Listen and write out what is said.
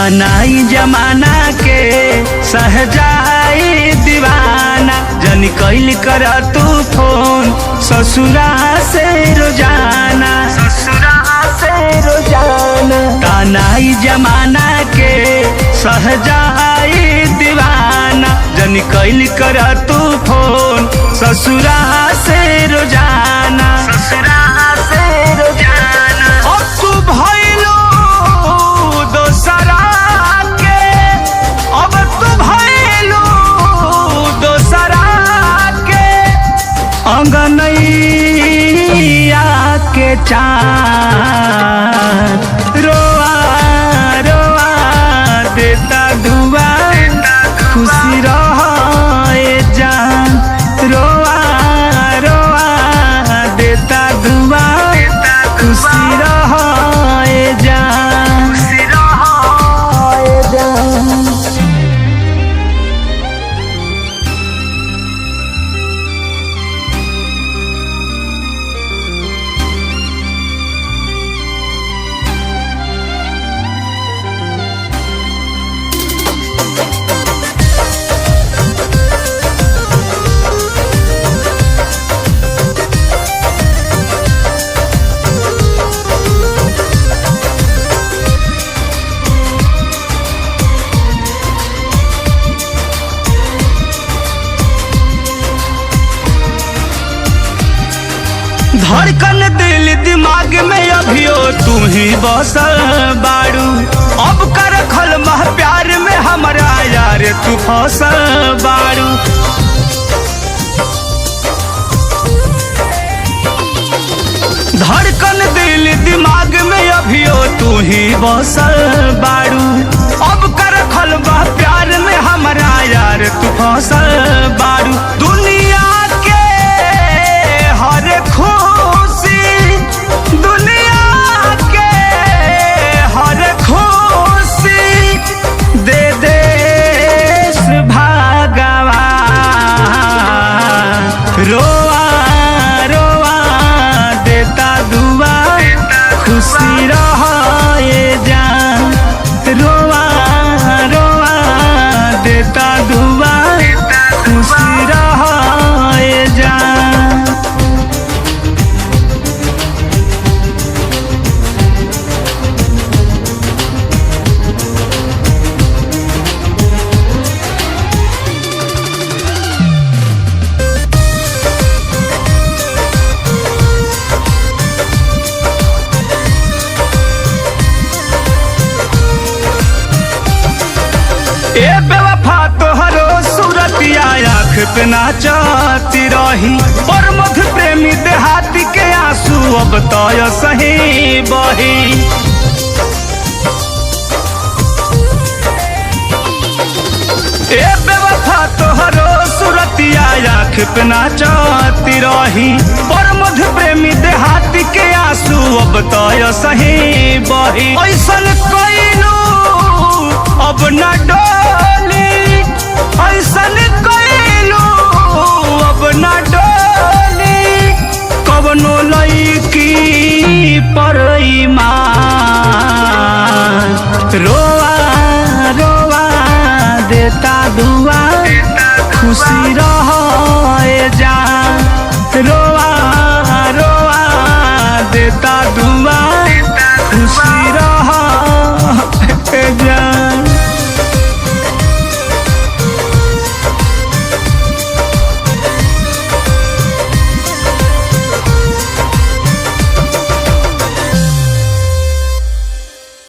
तानाई जमाना के सहजाई दीवाना जन कैल कर तू फोन ससुरा से रोजाना तानाई जमाना के सहजाई दीवाना जन कैल कर तू फोन ससुरा से रोजाना अब तू भइलो दोसरा के अब तू भइलो दोसरा के अंगनैया के चाँद रोआ रोआ देता दुआ खुशी रहे जान रोआ रोआ देता दुआ खुशी रहे जान धड़कन दिल दिमाग में अभियो तू ही बसल बाड़ू अब कर खल मह प्यार में हमारा यार तू फसल बाड़ू धड़कन दिल दिमाग में अभियो तू ही बसल बाड़ू अब कर खल मह प्यार में हमारा यार तू फसल बाड़ू दुनिया के हर खुशी दुनिया के हर खुशी दे देश भगवान रोआ रोआ देता दुआ खुशी रहे जान रोआ रोआ देता दुआ खुशी रहे जान ए बेवफा तोहरो सूरतिया आँख पे नाचती रही और मध प्रेमी देहाती के आंसू अब तो सही बही ए बेवफा तोहरो सूरतिया आँख पे नाचती रही और मध प्रेमी देहाती के आंसू अब तो सही बही ऐसन कइलू अब न डोली ऐसन कइलू अब न डोली कवनो लईकी पर ईमान रो